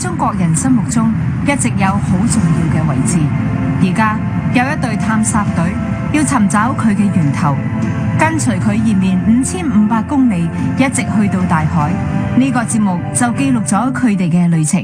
中國人心目中一直有好重要嘅位置。而家有一隊探索隊要尋找佢嘅源頭，跟隨佢延綿5500公里，一直去到大海。呢個節目就記錄咗佢哋嘅旅程。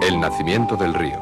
El nacimiento del río.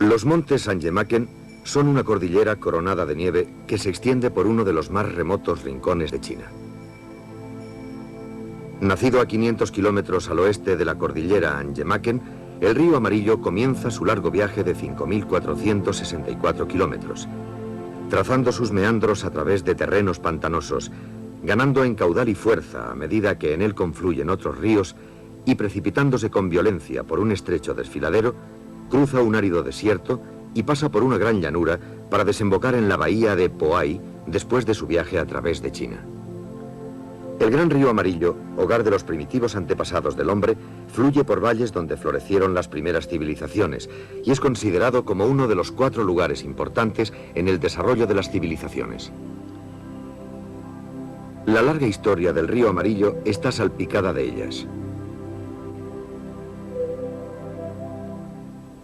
Los montes Sangemaken son una cordillera coronada de nieve que se extiende por uno de los más remotos rincones de China. Nacido a 500 kilómetros al oeste de la cordillera Sangemaken, el río Amarillo comienza su largo viaje de 5.464 kilómetros, trazando sus meandros a través de terrenos pantanosos, ganando en caudal y fuerza a medida que en él confluyen otros ríos y precipitándose con violencia por un estrecho desfiladero, cruza un árido desierto y pasa por una gran llanura para desembocar en la bahía de Poai después de su viaje a través de China. El gran río Amarillo, hogar de los primitivos antepasados del hombre, fluye por valles donde florecieron las primeras civilizaciones y es considerado como uno de los 4 lugares importantes en el desarrollo de las civilizaciones. La larga historia del río Amarillo está salpicada de ellas.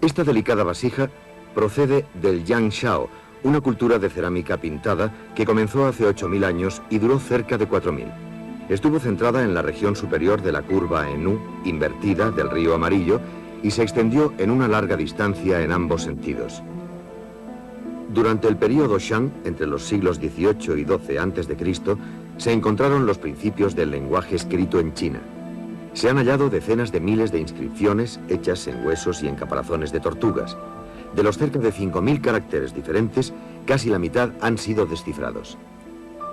Esta delicada vasija procede del Yangshao, una cultura de cerámica pintada que comenzó hace 8.000 años y duró cerca de 4.000. Estuvo centrada en la región superior de la curva en U, invertida, del río Amarillo y se extendió en una larga distancia en ambos sentidos. Durante el período Shang, entre los siglos XVIII y XII a.C., se encontraron los principios del lenguaje escrito en China. Se han hallado decenas de miles de inscripciones hechas en huesos y en caparazones de tortugas. De los cerca de 5.000 caracteres diferentes, casi la mitad han sido descifrados.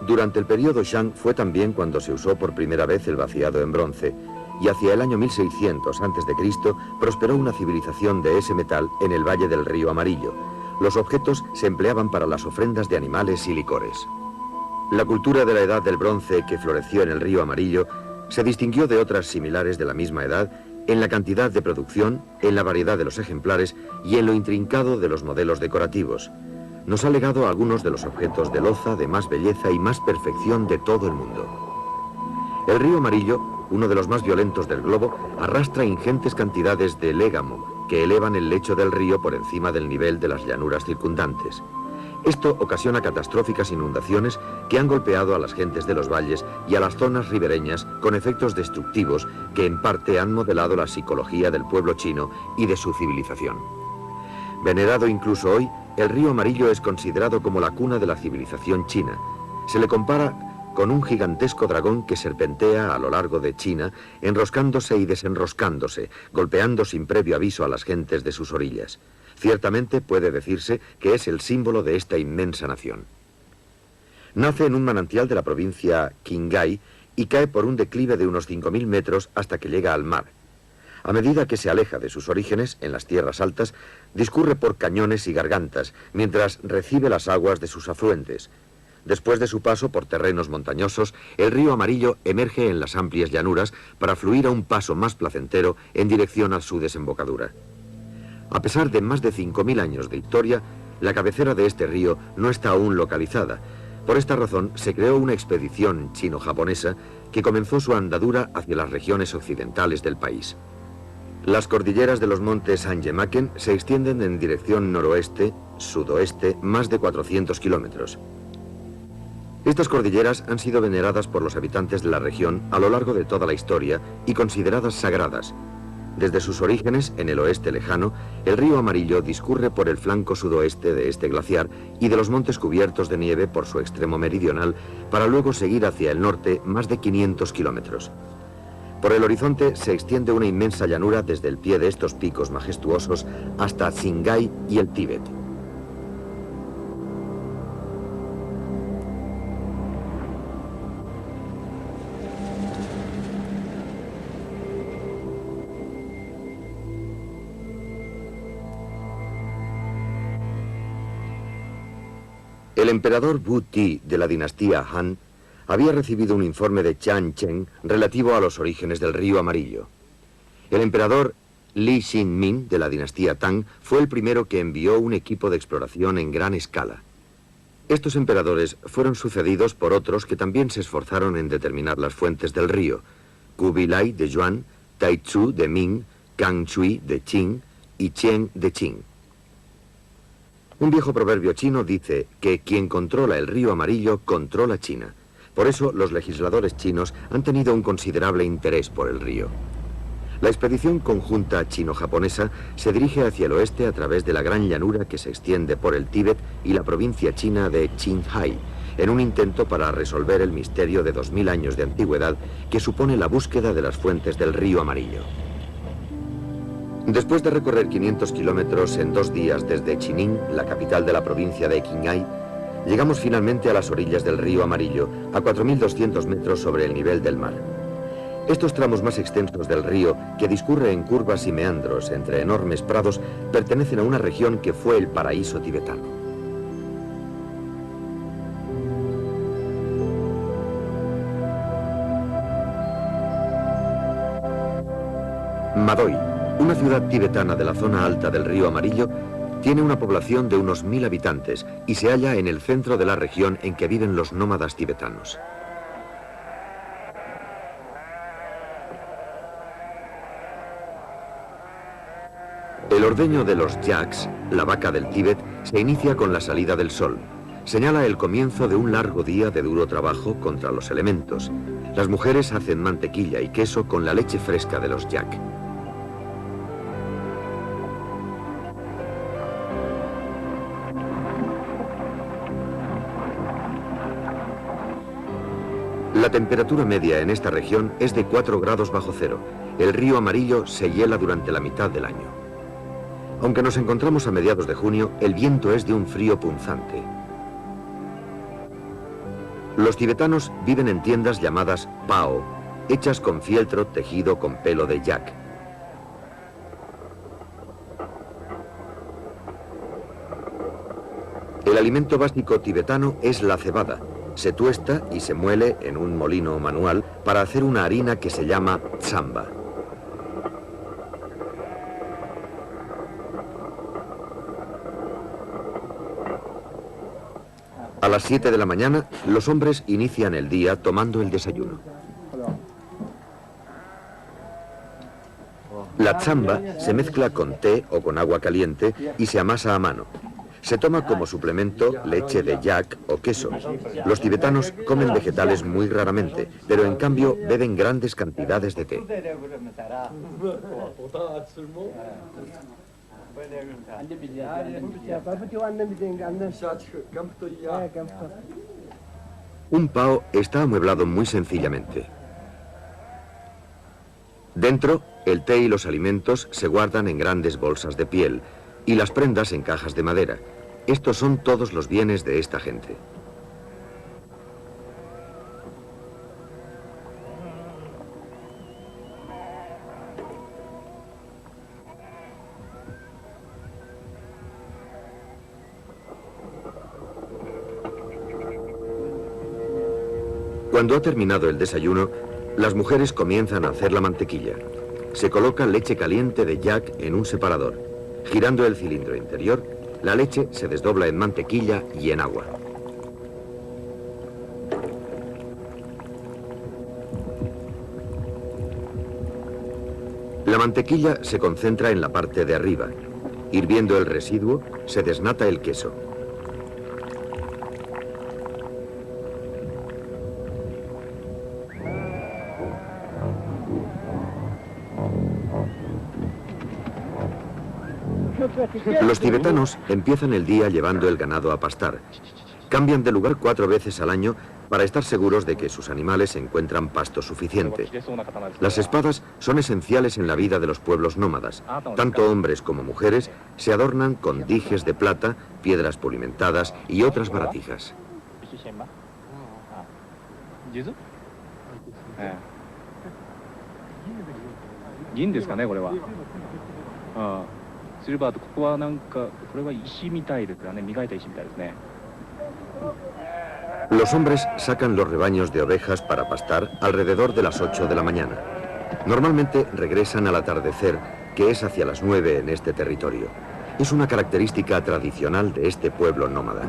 Durante el período Shang fue también cuando se usó por primera vez el vaciado en bronce, y hacia el año 1600 a.C. prosperó una civilización de ese metal en el valle del río Amarillo. Los objetos se empleaban para las ofrendas de animales y licores. La cultura de la edad del bronce que floreció en el río Amarillo se distinguió de otras similares de la misma edad en la cantidad de producción, en la variedad de los ejemplares y en lo intrincado de los modelos decorativos. Nos ha legado algunos de los objetos de loza de más belleza y más perfección de todo el mundo. El río Amarillo, uno de los más violentos del globo, arrastra ingentes cantidades de légamo que elevan el lecho del río por encima del nivel de las llanuras circundantes. Esto ocasiona catastróficas inundaciones que han golpeado a las gentes de los valles y a las zonas ribereñas con efectos destructivos que en parte han modelado la psicología del pueblo chino y de su civilización. Venerado incluso hoy, el río Amarillo es considerado como la cuna de la civilización china. Se le compara con un gigantesco dragón que serpentea a lo largo de China, enroscándose y desenroscándose, golpeando sin previo aviso a las gentes de sus orillas. Ciertamente puede decirse que es el símbolo de esta inmensa nación. Nace en un manantial de la provincia Qinghai y cae por un declive de unos 5.000 metros hasta que llega al mar. A medida que se aleja de sus orígenes, en las tierras altas, discurre por cañones y gargantas, mientras recibe las aguas de sus afluentes. Después de su paso por terrenos montañosos, el río Amarillo emerge en las amplias llanuras para fluir a un paso más placentero en dirección a su desembocadura. A pesar de más de 5.000 años de historia, la cabecera de este río no está aún localizada. Por esta razón, se creó una expedición chino-japonesa que comenzó su andadura hacia las regiones occidentales del país. Las cordilleras de los montes Anjemaken se extienden en dirección noroeste-sudoeste más de 400 kilómetros. Estas cordilleras han sido veneradas por los habitantes de la región a lo largo de toda la historia y consideradas sagradas. Desde sus orígenes, en el oeste lejano, el río Amarillo discurre por el flanco sudoeste de este glaciar y de los montes cubiertos de nieve por su extremo meridional, para luego seguir hacia el norte más de 500 kilómetros. Por el horizonte se extiende una inmensa llanura desde el pie de estos picos majestuosos hasta Qinghai y el Tíbet. El emperador Wu Ti de la dinastía Han había recibido un informe de Chan Chen relativo a los orígenes del río Amarillo. El emperador Li Xin-min de la dinastía Tang fue el primero que envió un equipo de exploración en gran escala. Estos emperadores fueron sucedidos por otros que también se esforzaron en determinar las fuentes del río: Kubilai de Yuan, Taizhou de Ming, Kang Chui de Qing y Chen de Qing. Un viejo proverbio chino dice que quien controla el río Amarillo controla China. Por eso los legisladores chinos han tenido un considerable interés por el río. La expedición conjunta chino-japonesa se dirige hacia el oeste a través de la gran llanura que se extiende por el Tíbet y la provincia china de Qinghai, en un intento para resolver el misterio de 2000 años de antigüedad que supone la búsqueda de las fuentes del río Amarillo. Después de recorrer 500 kilómetros en 2 días desde Chining, la capital de la provincia de Qinghai, llegamos finalmente a las orillas del río Amarillo, a 4.200 metros sobre el nivel del mar. Estos tramos más extensos del río, que discurre en curvas y meandros entre enormes prados, pertenecen a una región que fue el paraíso tibetano. Madoi, una ciudad tibetana de la zona alta del río Amarillo, tiene una población de unos 1000 habitantes y se halla en el centro de la región en que viven los nómadas tibetanos. El ordeño de los yaks, la vaca del Tíbet, se inicia con la salida del sol. Señala el comienzo de un largo día de duro trabajo contra los elementos. Las mujeres hacen mantequilla y queso con la leche fresca de los yak. La temperatura media en esta región es de 4 grados bajo cero. El río Amarillo se hiela durante la mitad del año. Aunque nos encontramos a mediados de junio, el viento es de un frío punzante. Los tibetanos viven en tiendas llamadas pao, hechas con fieltro tejido con pelo de yak. El alimento básico tibetano es la cebada. Se tuesta y se muele en un molino manual para hacer una harina que se llama tsamba. A las 7 de la mañana, los hombres inician el día tomando el desayuno. La tsamba se mezcla con té o con agua caliente y se amasa a mano. Se toma como suplemento leche de yak o queso. Los tibetanos comen vegetales muy raramente, pero en cambio beben grandes cantidades de té. Un pao está amueblado muy sencillamente. Dentro, el té y los alimentos se guardan en grandes bolsas de piel y las prendas en cajas de madera. Estos son todos los bienes de esta gente. Cuando ha terminado el desayuno, las mujeres comienzan a hacer la mantequilla. Se coloca leche caliente de yak en un separador. Girando el cilindro interior, la leche se desdobla en mantequilla y en agua. La mantequilla se concentra en la parte de arriba. Hirviendo el residuo, se desnata el queso. Los tibetanos empiezan el día llevando el ganado a pastar. Cambian de lugar 4 veces al año para estar seguros de que sus animales encuentran pasto suficiente. Las espadas son esenciales en la vida de los pueblos nómadas. Tanto hombres como mujeres se adornan con dijes de plata, piedras pulimentadas y otras baratijas. Los hombres sacan los rebaños de ovejas para pastar alrededor de las 8 de la mañana. Normalmente regresan al atardecer, que es hacia las 9 en este territorio. Es una característica tradicional de este pueblo nómada.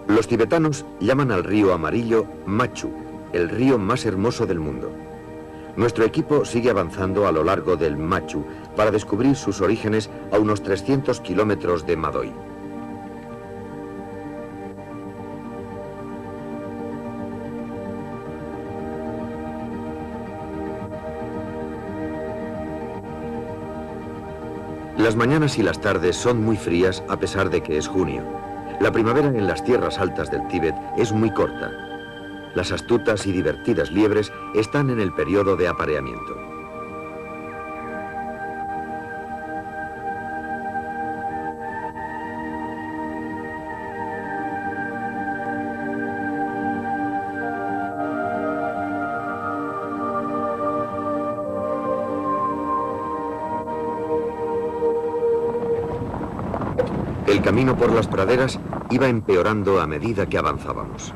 Los tibetanos llaman al río amarillo Machu, el río más hermoso del mundo. Nuestro equipo sigue avanzando a lo largo del Machu para descubrir sus orígenes a unos 300 kilómetros de Madoi. Las mañanas y las tardes son muy frías a pesar de que es junio. La primavera en las tierras altas del Tíbet es muy corta. Las astutas y divertidas liebres están en el periodo de apareamiento. El camino por las praderas iba empeorando a medida que avanzábamos.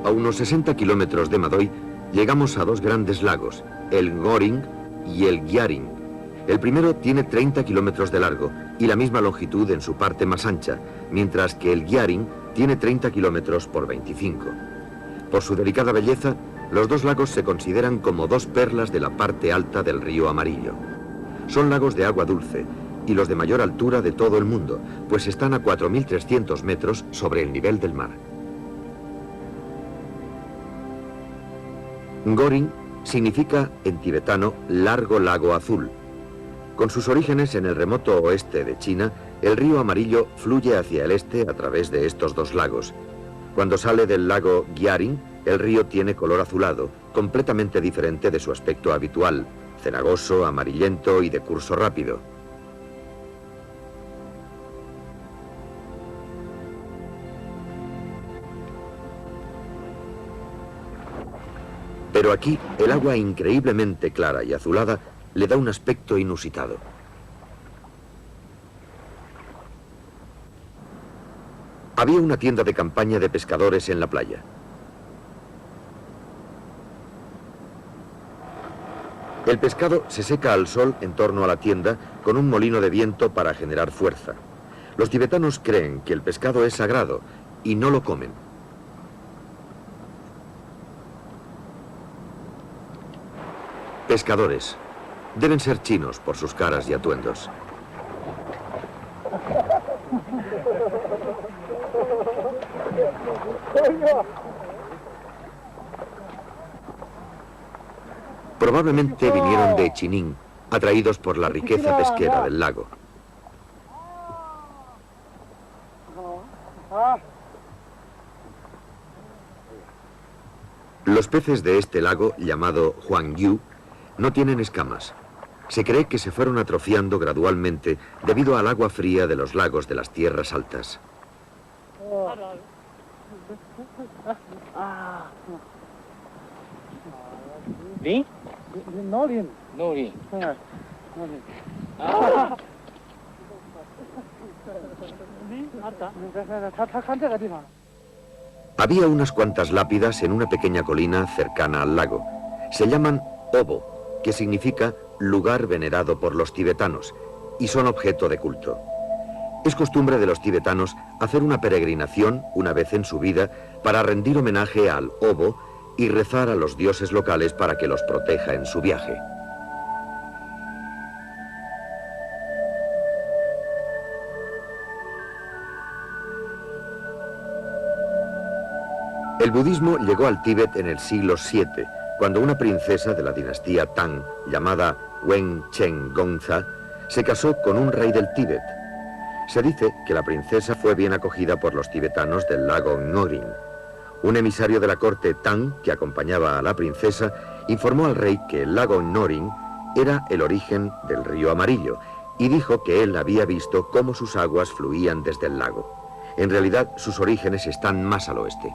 A unos 60 kilómetros de Madoi llegamos a 2 grandes lagos, el Ngoring y el Gyaring. El primero tiene 30 kilómetros de largo y la misma longitud en su parte más ancha, mientras que el Gyaring tiene 30 kilómetros por 25. Por su delicada belleza, los 2 lagos se consideran como 2 perlas de la parte alta del río Amarillo. Son lagos de agua dulce y los de mayor altura de todo el mundo, pues están a 4.300 metros sobre el nivel del mar. Ngoring significa en tibetano largo lago azul. Con sus orígenes en el remoto oeste de China, el río Amarillo fluye hacia el este a través de estos 2 lagos. Cuando sale del lago Gyaring, el río tiene color azulado, completamente diferente de su aspecto habitual, cenagoso, amarillento y de curso rápido. Pero aquí, el agua increíblemente clara y azulada le da un aspecto inusitado. Había una tienda de campaña de pescadores en la playa. El pescado se seca al sol en torno a la tienda con un molino de viento para generar fuerza. Los tibetanos creen que el pescado es sagrado y no lo comen. Pescadores. Deben ser chinos por sus caras y atuendos. Probablemente vinieron de Chinín, atraídos por la riqueza pesquera del lago. Los peces de este lago, llamado Huangyu, no tienen escamas. Se cree que se fueron atrofiando gradualmente debido al agua fría de los lagos de las tierras altas. Había unas cuantas lápidas en una pequeña colina cercana al lago. Se llaman Obo, que significa lugar venerado por los tibetanos, y son objeto de culto. Es costumbre de los tibetanos hacer una peregrinación una vez en su vida para rendir homenaje al Obo y rezar a los dioses locales para que los proteja en su viaje. El budismo llegó al Tíbet en el siglo VII, cuando una princesa de la dinastía Tang, llamada Wen Chen Gongza, se casó con un rey del Tíbet. Se dice que la princesa fue bien acogida por los tibetanos del lago Ngorin. Un emisario de la corte Tang, que acompañaba a la princesa, informó al rey que el lago Ngorin era el origen del río Amarillo y dijo que él había visto cómo sus aguas fluían desde el lago. En realidad, sus orígenes están más al oeste.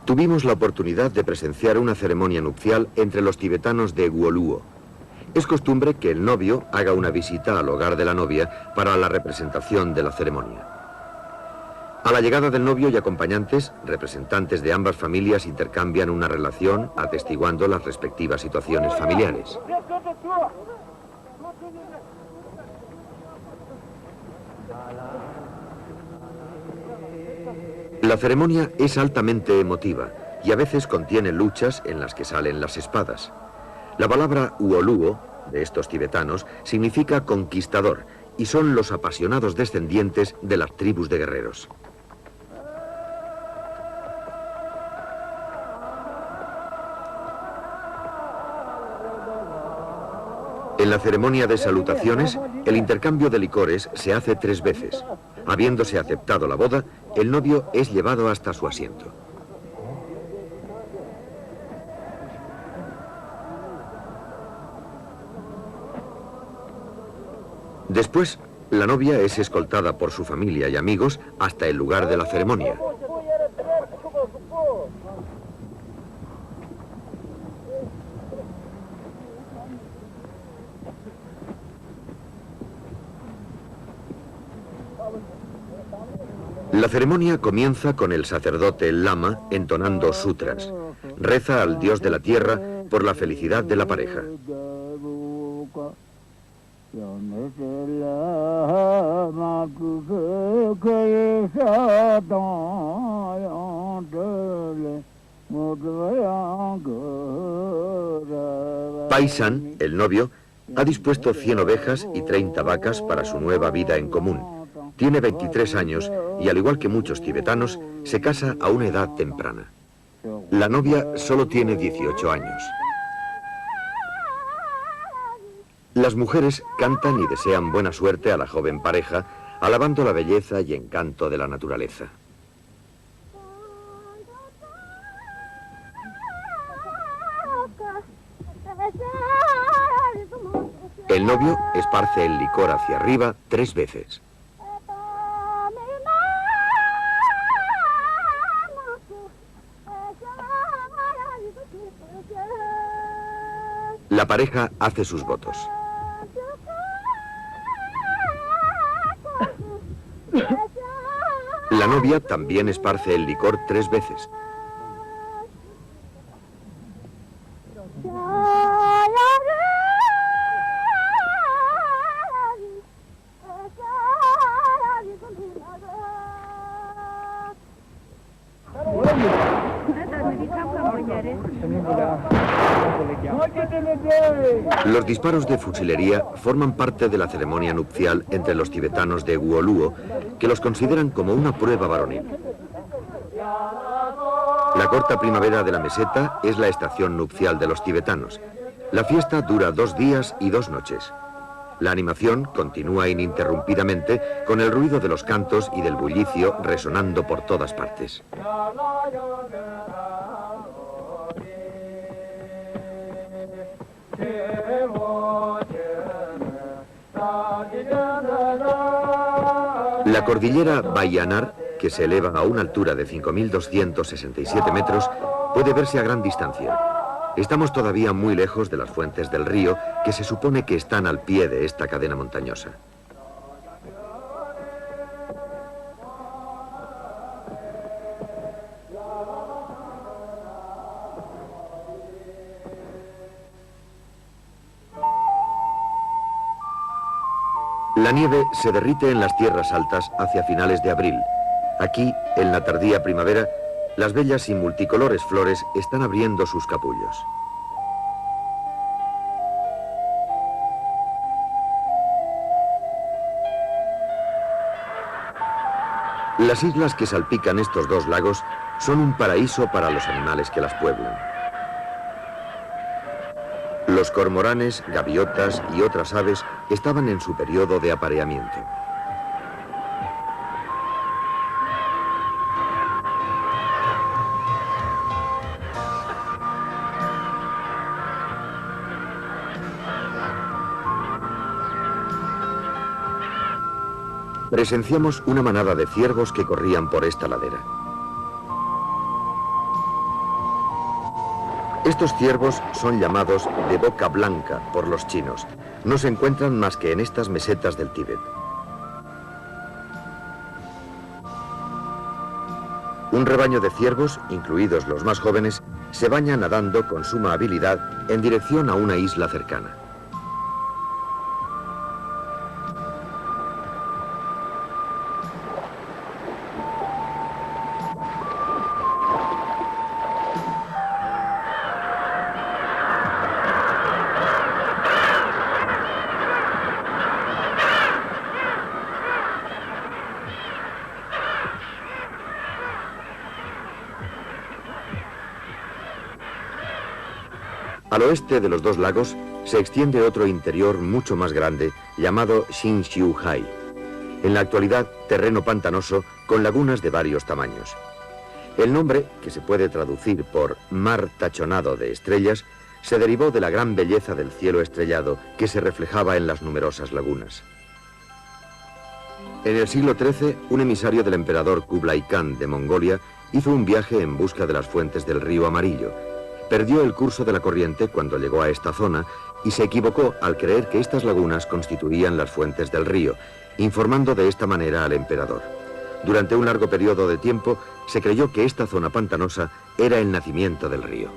Tuvimos la oportunidad de presenciar una ceremonia nupcial entre los tibetanos de Gwoluo. Es costumbre que el novio haga una visita al hogar de la novia para la representación de la ceremonia. A la llegada del novio y acompañantes, representantes de ambas familias intercambian una relación atestiguando las respectivas situaciones familiares. La ceremonia es altamente emotiva y a veces contiene luchas en las que salen las espadas. La palabra Uoluo, de estos tibetanos, significa conquistador y son los apasionados descendientes de las tribus de guerreros. En la ceremonia de salutaciones, el intercambio de licores se hace 3 veces. Habiéndose aceptado la boda, el novio es llevado hasta su asiento. Después, la novia es escoltada por su familia y amigos hasta el lugar de la ceremonia. La ceremonia comienza con el sacerdote lama entonando sutras. Reza al dios de la tierra por la felicidad de la pareja. Paisan, el novio, ha dispuesto 100 ovejas y 30 vacas para su nueva vida en común. Tiene 23 años y, al igual que muchos tibetanos, se casa a una edad temprana. La novia solo tiene 18 años. Las mujeres cantan y desean buena suerte a la joven pareja, alabando la belleza y encanto de la naturaleza. El novio esparce el licor hacia arriba 3 veces. La pareja hace sus votos. La novia también esparce el licor 3 veces. Los disparos de fusilería forman parte de la ceremonia nupcial entre los tibetanos de Guoluo, que los consideran como una prueba varonil. La corta primavera de la meseta es la estación nupcial de los tibetanos. La fiesta dura 2 días y 2 noches. La animación continúa ininterrumpidamente con el ruido de los cantos y del bullicio resonando por todas partes. La cordillera Bayanar, que se eleva a una altura de 5.267 metros, puede verse a gran distancia. Estamos todavía muy lejos de las fuentes del río, que se supone que están al pie de esta cadena montañosa. La nieve se derrite en las tierras altas hacia finales de abril. Aquí, en la tardía primavera, las bellas y multicolores flores están abriendo sus capullos. Las islas que salpican estos 2 lagos son un paraíso para los animales que las pueblan. Los cormoranes, gaviotas y otras aves estaban en su periodo de apareamiento. Presenciamos una manada de ciervos que corrían por esta ladera. Estos ciervos son llamados de boca blanca por los chinos. No se encuentran más que en estas mesetas del Tíbet. Un rebaño de ciervos, incluidos los más jóvenes, se baña nadando con suma habilidad en dirección a una isla cercana. Al oeste de los 2 lagos se extiende otro interior mucho más grande llamado Xinxiu-hai. En la actualidad, terreno pantanoso con lagunas de varios tamaños. El nombre, que se puede traducir por mar tachonado de estrellas, se derivó de la gran belleza del cielo estrellado que se reflejaba en las numerosas lagunas. En el siglo XIII, un emisario del emperador Kublai Khan de Mongolia hizo un viaje en busca de las fuentes del río Amarillo. Perdió el curso de la corriente cuando llegó a esta zona y se equivocó al creer que estas lagunas constituían las fuentes del río, informando de esta manera al emperador. Durante un largo periodo de tiempo se creyó que esta zona pantanosa era el nacimiento del río.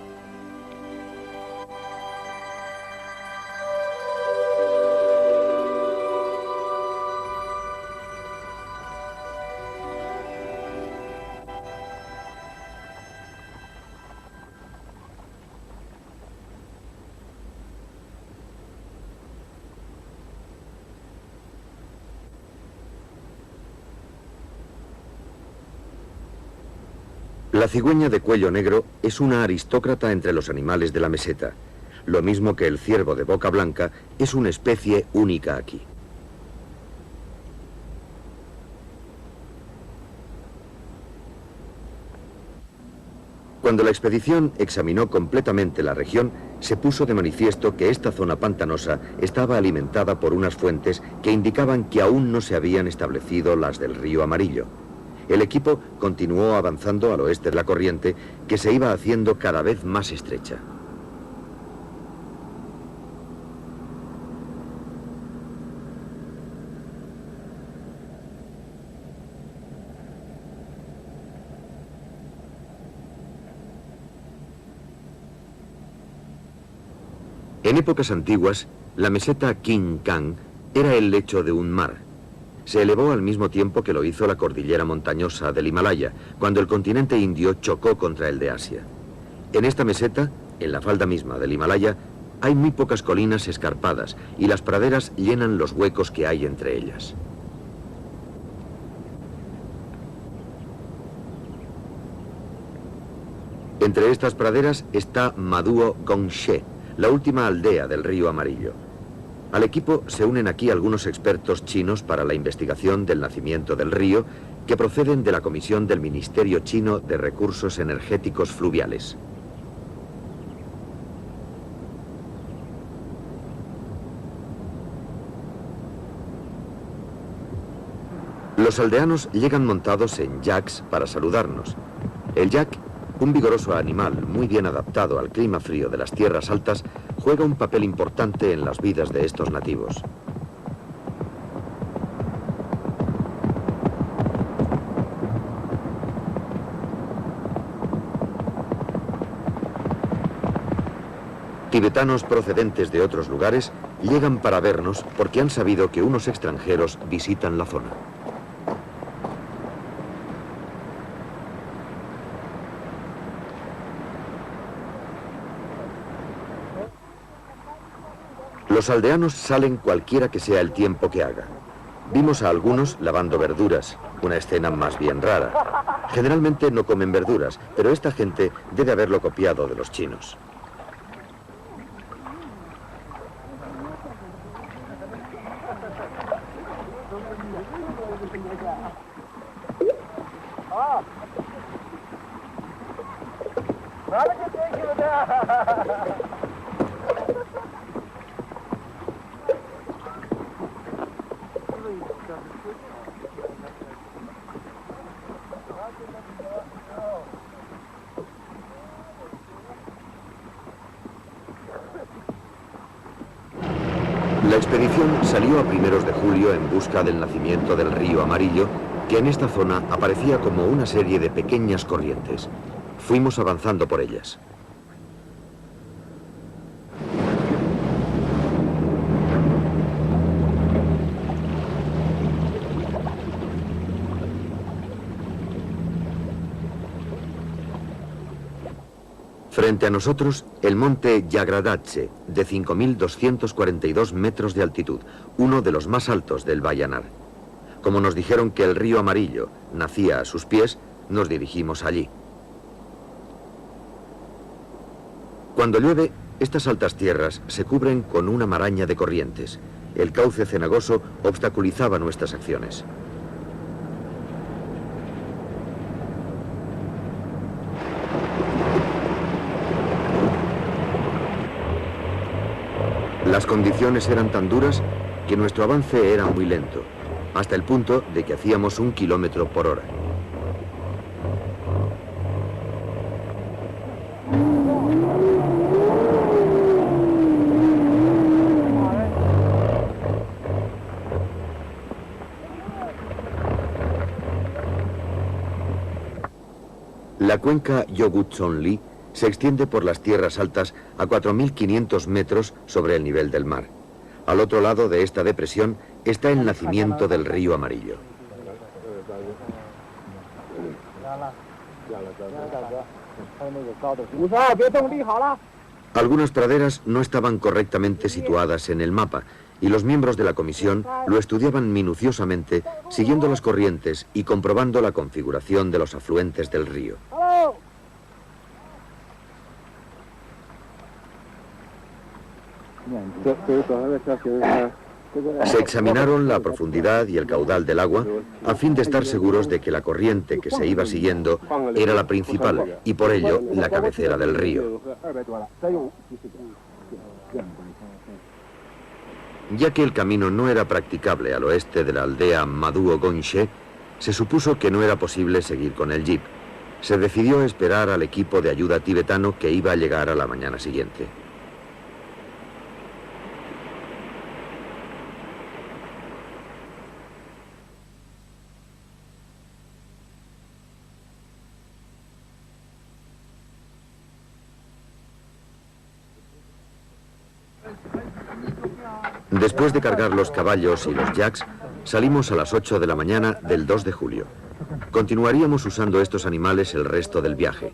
La cigüeña de cuello negro es una aristócrata entre los animales de la meseta. Lo mismo que el ciervo de boca blanca, es una especie única aquí. Cuando la expedición examinó completamente la región, se puso de manifiesto que esta zona pantanosa estaba alimentada por unas fuentes que indicaban que aún no se habían establecido las del río Amarillo. El equipo continuó avanzando al oeste de la corriente, que se iba haciendo cada vez más estrecha. En épocas antiguas, la meseta King Kang era el lecho de un mar. Se elevó al mismo tiempo que lo hizo la cordillera montañosa del Himalaya, cuando el continente indio chocó contra el de Asia. En esta meseta, en la falda misma del Himalaya, hay muy pocas colinas escarpadas y las praderas llenan los huecos que hay entre ellas. Entre estas praderas está Maduo Gongshe, la última aldea del río Amarillo. Al equipo se unen aquí algunos expertos chinos para la investigación del nacimiento del río, que proceden de la Comisión del Ministerio Chino de Recursos Energéticos Fluviales. Los aldeanos llegan montados en yaks para saludarnos. El yak, un vigoroso animal muy bien adaptado al clima frío de las tierras altas, juega un papel importante en las vidas de estos nativos. Tibetanos procedentes de otros lugares llegan para vernos porque han sabido que unos extranjeros visitan la zona. Los aldeanos salen cualquiera que sea el tiempo que haga. Vimos a algunos lavando verduras, una escena más bien rara. Generalmente no comen verduras, pero esta gente debe haberlo copiado de los chinos. La expedición salió a primeros de julio en busca del nacimiento del río Amarillo, que en esta zona aparecía como una serie de pequeñas corrientes. Fuimos avanzando por ellas. Frente a nosotros, el monte Yagradatse, de 5.242 metros de altitud, uno de los más altos del Bayanar. Como nos dijeron que el río Amarillo nacía a sus pies, nos dirigimos allí. Cuando llueve, estas altas tierras se cubren con una maraña de corrientes. El cauce cenagoso obstaculizaba nuestras acciones. Las condiciones eran tan duras que nuestro avance era muy lento, hasta el punto de que hacíamos 1 kilómetro por hora. La cuenca Yogutson-Li se extiende por las tierras altas a 4.500 metros sobre el nivel del mar. Al otro lado de esta depresión está el nacimiento del río Amarillo. Algunas praderas no estaban correctamente situadas en el mapa y los miembros de la comisión lo estudiaban minuciosamente, siguiendo las corrientes y comprobando la configuración de los afluentes del río. Se examinaron la profundidad y el caudal del agua a fin de estar seguros de que la corriente que se iba siguiendo era la principal y por ello la cabecera del río. Ya que el camino no era practicable al oeste de la aldea Maduo Gongshe, se supuso que no era posible seguir con el jeep. Se decidió esperar al equipo de ayuda tibetano que iba a llegar a la mañana siguiente. Después de cargar los caballos y los yaks, salimos a las 8 de la mañana del 2 de julio. Continuaríamos usando estos animales el resto del viaje.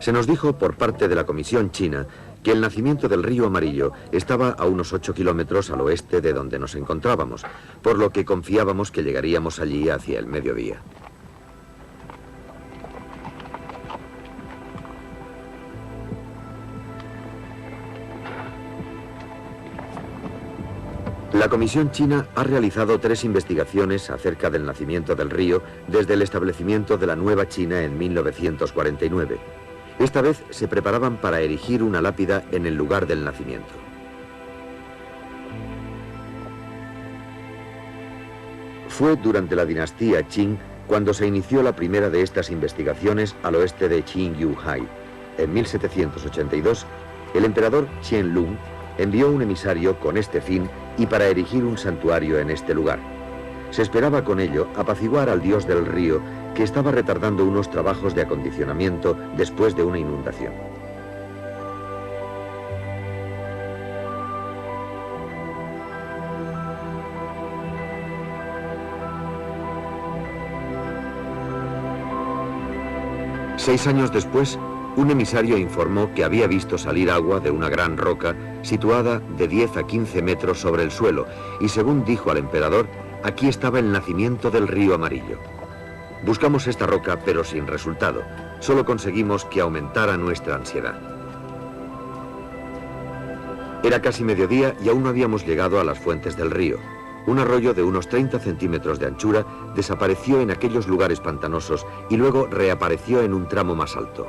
Se nos dijo por parte de la Comisión China que el nacimiento del río Amarillo estaba a unos 8 kilómetros al oeste de donde nos encontrábamos, por lo que confiábamos que llegaríamos allí hacia el mediodía. La Comisión China ha realizado 3 investigaciones acerca del nacimiento del río desde el establecimiento de la Nueva China en 1949. Esta vez se preparaban para erigir una lápida en el lugar del nacimiento. Fue durante la dinastía Qing cuando se inició la primera de estas investigaciones al oeste de Qingyuhai. En 1782, el emperador Qianlong envió un emisario con este fin y para erigir un santuario en este lugar. Se esperaba con ello apaciguar al dios del río, que estaba retardando unos trabajos de acondicionamiento después de una inundación. Seis años después, un emisario informó que había visto salir agua de una gran roca situada de 10 a 15 metros sobre el suelo y, según dijo al emperador, aquí estaba el nacimiento del río Amarillo. Buscamos esta roca, pero sin resultado. Solo conseguimos que aumentara nuestra ansiedad. Era casi mediodía y aún no habíamos llegado a las fuentes del río. Un arroyo de unos 30 centímetros de anchura desapareció en aquellos lugares pantanosos y luego reapareció en un tramo más alto.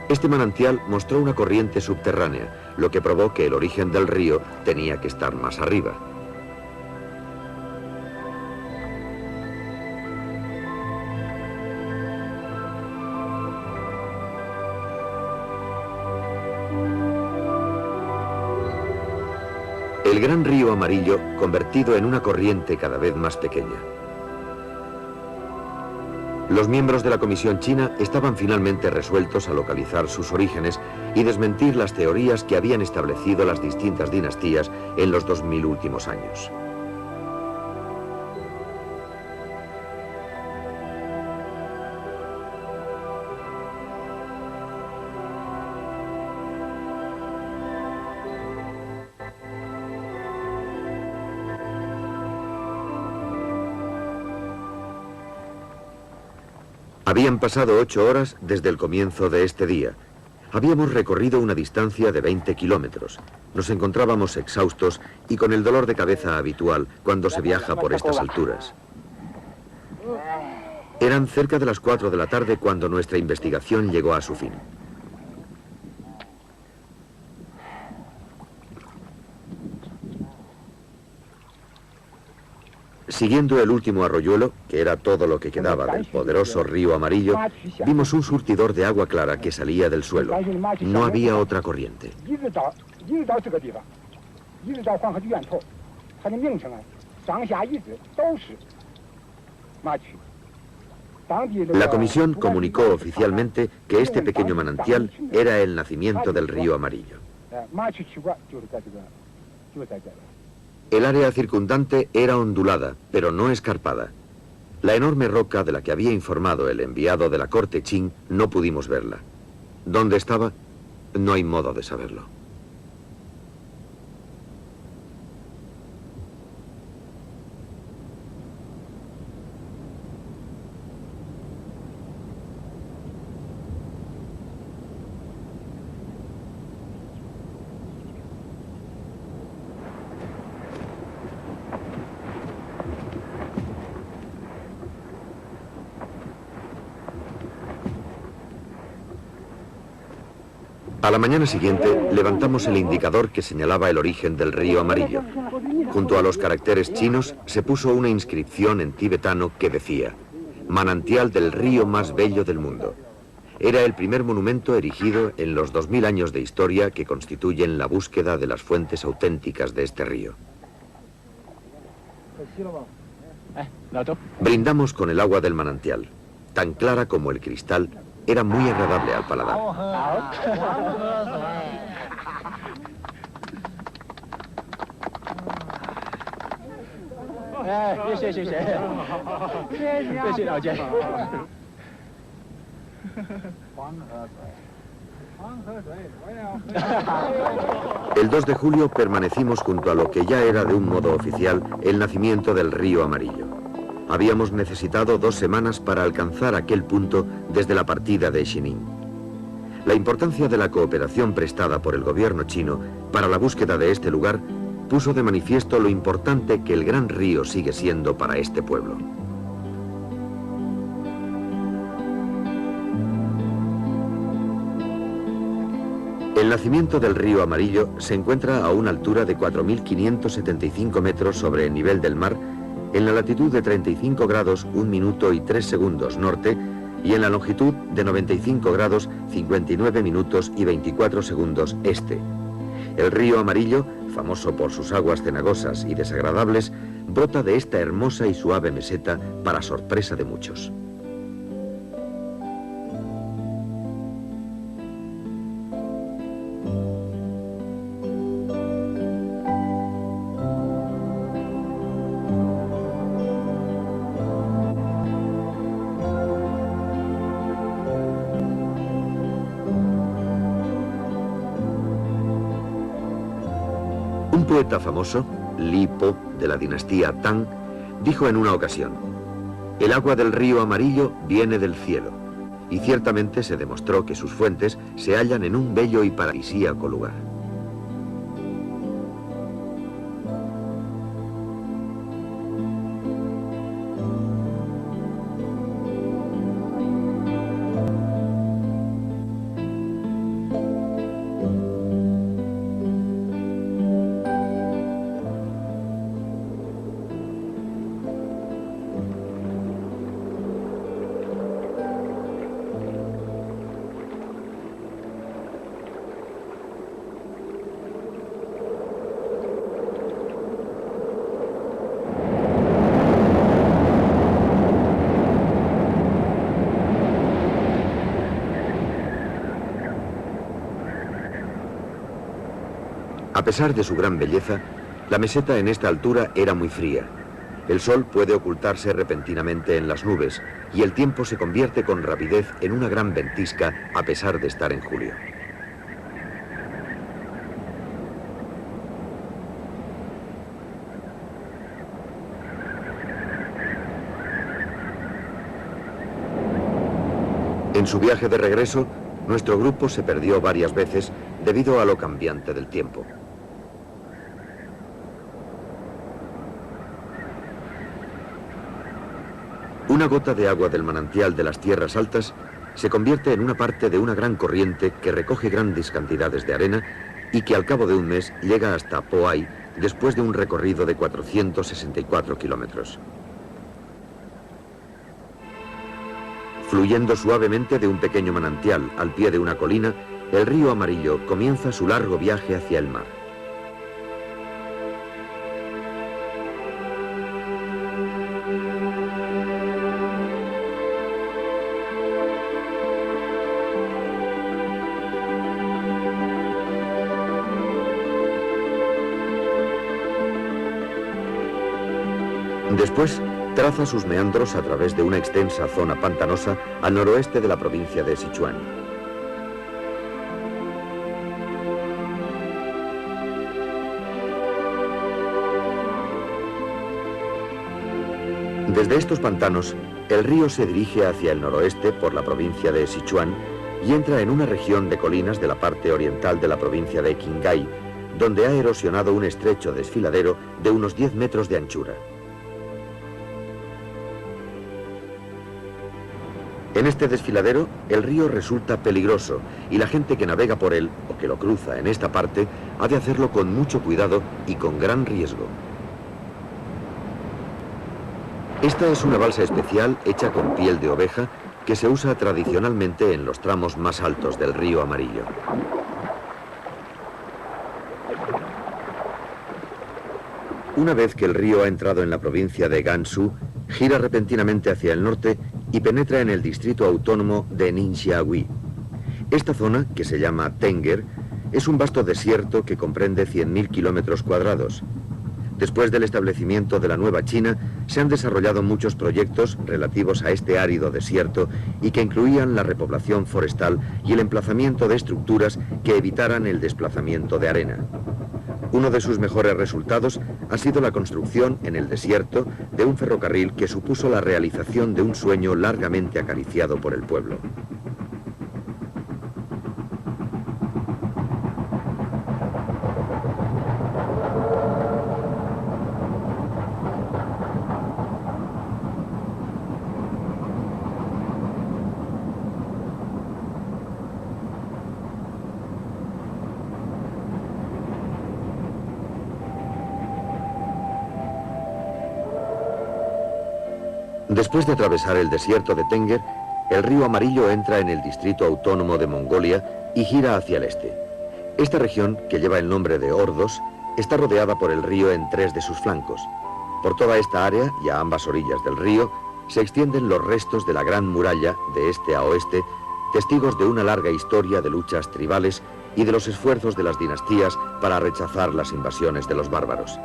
Este manantial mostró una corriente subterránea, lo que probó que el origen del río tenía que estar más arriba. El gran río Amarillo convertido en una corriente cada vez más pequeña. Los miembros de la Comisión China estaban finalmente resueltos a localizar sus orígenes y desmentir las teorías que habían establecido las distintas dinastías en los 2000 últimos años. Habían pasado 8 horas desde el comienzo de este día. Habíamos recorrido una distancia de 20 kilómetros. Nos encontrábamos exhaustos y con el dolor de cabeza habitual cuando se viaja por estas alturas. Eran cerca de las 4 de la tarde cuando nuestra investigación llegó a su fin. Siguiendo el último arroyuelo, que era todo lo que quedaba del poderoso río Amarillo, vimos un surtidor de agua clara que salía del suelo. No había otra corriente. La comisión comunicó oficialmente que este pequeño manantial era el nacimiento del río Amarillo. El área circundante era ondulada, pero no escarpada. La enorme roca de la que había informado el enviado de la corte Qing no pudimos verla. ¿Dónde estaba? No hay modo de saberlo. A la mañana siguiente, levantamos el indicador que señalaba el origen del río Amarillo. Junto a los caracteres chinos se puso una inscripción en tibetano que decía: manantial del río más bello del mundo. Era el primer monumento erigido en los 2000 años de historia que constituyen la búsqueda de las fuentes auténticas de este río. Brindamos con el agua del manantial. Tan clara como el cristal, era muy agradable al paladar. El 2 de julio permanecimos junto a lo que ya era de un modo oficial el nacimiento del río Amarillo. Habíamos necesitado 2 semanas para alcanzar aquel punto desde la partida de Xining. La importancia de la cooperación prestada por el gobierno chino para la búsqueda de este lugar puso de manifiesto lo importante que el gran río sigue siendo para este pueblo. El nacimiento del río Amarillo se encuentra a una altura de 4.575 metros sobre el nivel del mar, en la latitud de 35 grados 1 minuto y 3 segundos norte y en la longitud de 95 grados 59 minutos y 24 segundos este. El río Amarillo, famoso por sus aguas cenagosas y desagradables, brota de esta hermosa y suave meseta para sorpresa de muchos. Un poeta famoso, Li Po, de la dinastía Tang, dijo en una ocasión: "El agua del río Amarillo viene del cielo", y ciertamente se demostró que sus fuentes se hallan en un bello y paradisíaco lugar. A pesar de su gran belleza, la meseta en esta altura era muy fría. El sol puede ocultarse repentinamente en las nubes y el tiempo se convierte con rapidez en una gran ventisca a pesar de estar en julio. En su viaje de regreso, nuestro grupo se perdió varias veces debido a lo cambiante del tiempo. Una gota de agua del manantial de las tierras altas se convierte en una parte de una gran corriente que recoge grandes cantidades de arena y que al cabo de un mes llega hasta Po Ai después de un recorrido de 464 kilómetros. Fluyendo suavemente de un pequeño manantial al pie de una colina, el río Amarillo comienza su largo viaje hacia el mar. Después, traza sus meandros a través de una extensa zona pantanosa al noroeste de la provincia de Sichuan. Desde estos pantanos, el río se dirige hacia el noroeste por la provincia de Sichuan y entra en una región de colinas de la parte oriental de la provincia de Qinghai, donde ha erosionado un estrecho desfiladero de unos 10 metros de anchura. En este desfiladero, el río resulta peligroso y la gente que navega por él o que lo cruza en esta parte ha de hacerlo con mucho cuidado y con gran riesgo. Esta es una balsa especial hecha con piel de oveja que se usa tradicionalmente en los tramos más altos del río Amarillo. Una vez que el río ha entrado en la provincia de Gansu, gira repentinamente hacia el norte y penetra en el distrito autónomo de Ningxiahui. Esta zona, que se llama Tenger, es un vasto desierto que comprende 100.000 kilómetros cuadrados. Después del establecimiento de la Nueva China, se han desarrollado muchos proyectos relativos a este árido desierto y que incluían la repoblación forestal y el emplazamiento de estructuras que evitaran el desplazamiento de arena. Uno de sus mejores resultados ha sido la construcción en el desierto de un ferrocarril que supuso la realización de un sueño largamente acariciado por el pueblo. Después de atravesar el desierto de Tenger, el río Amarillo entra en el distrito autónomo de Mongolia y gira hacia el este. Esta región, que lleva el nombre de Ordos, está rodeada por el río en 3 de sus flancos. Por toda esta área y a ambas orillas del río se extienden los restos de la Gran Muralla de este a oeste, testigos de una larga historia de luchas tribales y de los esfuerzos de las dinastías para rechazar las invasiones de los bárbaros.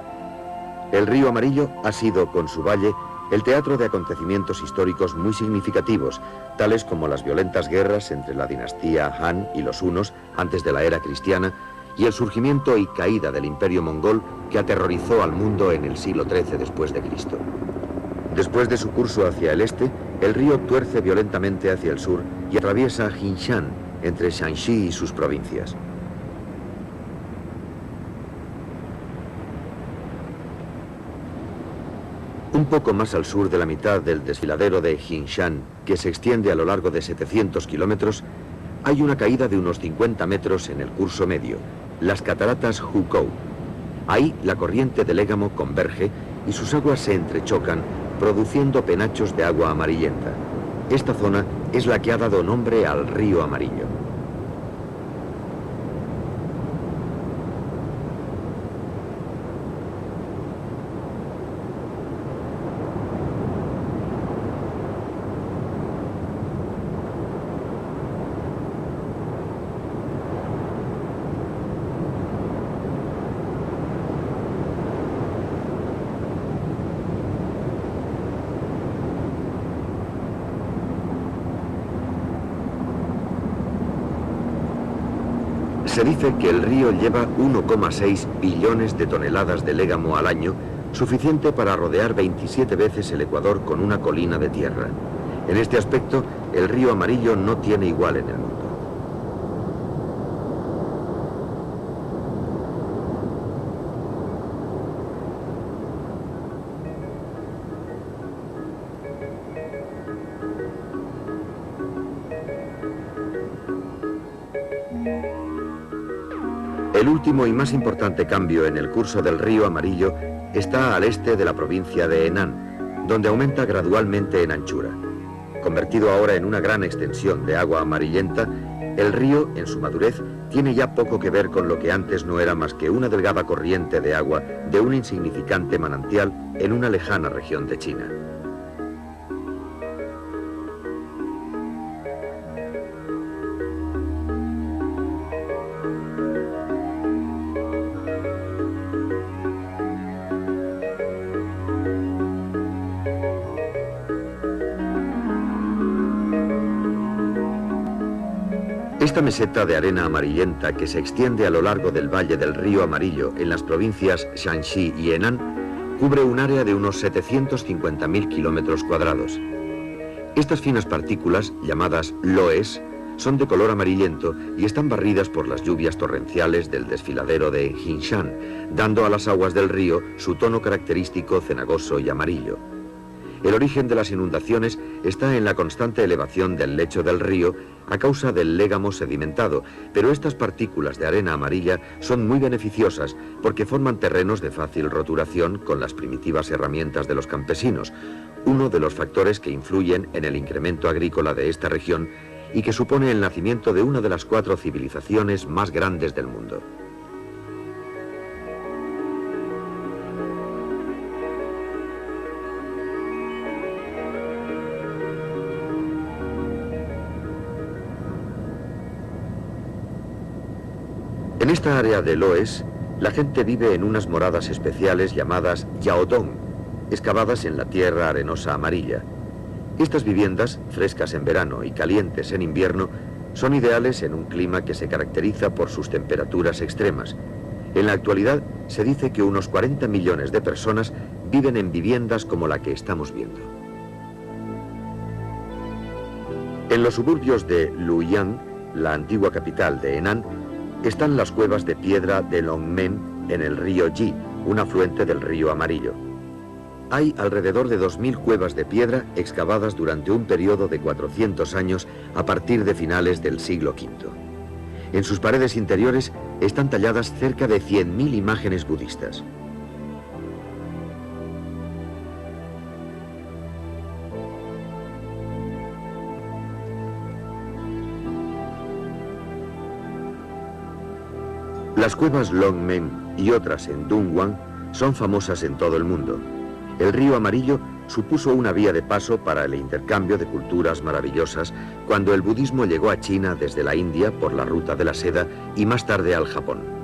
El río Amarillo ha sido, con su valle, el teatro de acontecimientos históricos muy significativos, tales como las violentas guerras entre la dinastía Han y los hunos antes de la era cristiana y el surgimiento y caída del imperio mongol que aterrorizó al mundo en el siglo XIII después de Cristo. Después de su curso hacia el este, el río tuerce violentamente hacia el sur y atraviesa Jinshan, entre Shanxi y sus provincias. Un poco más al sur de la mitad del desfiladero de Jinshan, que se extiende a lo largo de 700 kilómetros, hay una caída de unos 50 metros en el curso medio, las cataratas Hukou. Ahí la corriente del Égamo converge y sus aguas se entrechocan, produciendo penachos de agua amarillenta. Esta zona es la que ha dado nombre al río Amarillo. Se dice que el río lleva 1,6 billones de toneladas de légamo al año, suficiente para rodear 27 veces el Ecuador con una colina de tierra. En este aspecto, el río Amarillo no tiene igual en el mundo. El último y más importante cambio en el curso del río Amarillo está al este de la provincia de Henan, donde aumenta gradualmente en anchura. Convertido ahora en una gran extensión de agua amarillenta, el río, en su madurez, tiene ya poco que ver con lo que antes no era más que una delgada corriente de agua de un insignificante manantial en una lejana región de China. Esta meseta de arena amarillenta que se extiende a lo largo del valle del río Amarillo en las provincias Shanxi y Henan cubre un área de unos 750.000 kilómetros cuadrados. Estas finas partículas, llamadas loes, son de color amarillento y están barridas por las lluvias torrenciales del desfiladero de Jinshan, dando a las aguas del río su tono característico cenagoso y amarillo. El origen de las inundaciones está en la constante elevación del lecho del río a causa del légamo sedimentado, pero estas partículas de arena amarilla son muy beneficiosas porque forman terrenos de fácil roturación con las primitivas herramientas de los campesinos, uno de los factores que influyen en el incremento agrícola de esta región y que supone el nacimiento de una de las 4 civilizaciones más grandes del mundo. En esta área de loes, La gente vive en unas moradas especiales llamadas yaodong, excavadas en la tierra arenosa amarilla. Estas viviendas, frescas en verano y calientes en invierno, son ideales en un clima que se caracteriza por sus temperaturas extremas. En la actualidad se dice que unos 40 millones de personas viven en viviendas como la que estamos viendo. En los suburbios de Luoyang, la antigua capital de Henan, están las cuevas de piedra de Longmen en el río Ji, un afluente del río Amarillo. Hay alrededor de 2000 cuevas de piedra excavadas durante un periodo de 400 años a partir de finales del siglo V. En sus paredes interiores están talladas cerca de 100.000 imágenes budistas. Las cuevas Longmen y otras en Dongguan son famosas en todo el mundo. El río Amarillo supuso una vía de paso para el intercambio de culturas maravillosas cuando el budismo llegó a China desde la India por la ruta de la seda y más tarde al Japón.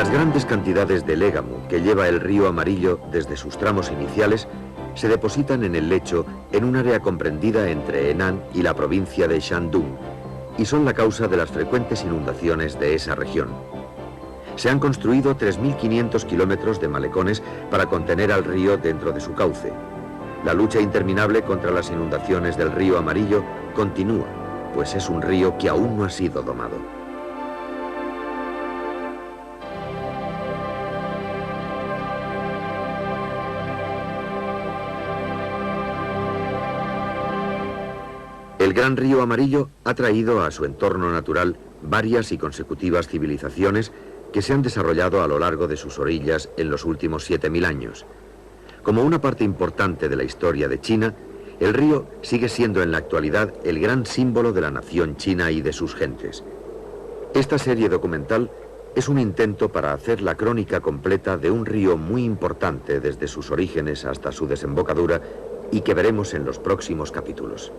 Las grandes cantidades de légamo que lleva el río Amarillo desde sus tramos iniciales se depositan en el lecho en un área comprendida entre Henan y la provincia de Shandong y son la causa de las frecuentes inundaciones de esa región. Se han construido 3.500 kilómetros de malecones para contener al río dentro de su cauce. La lucha interminable contra las inundaciones del río Amarillo continúa, pues es un río que aún no ha sido domado. El gran río Amarillo ha traído a su entorno natural varias y consecutivas civilizaciones que se han desarrollado a lo largo de sus orillas en los últimos 7000 años. Como una parte importante de la historia de China, el río sigue siendo en la actualidad el gran símbolo de la nación china y de sus gentes. Esta serie documental es un intento para hacer la crónica completa de un río muy importante desde sus orígenes hasta su desembocadura y que veremos en los próximos capítulos.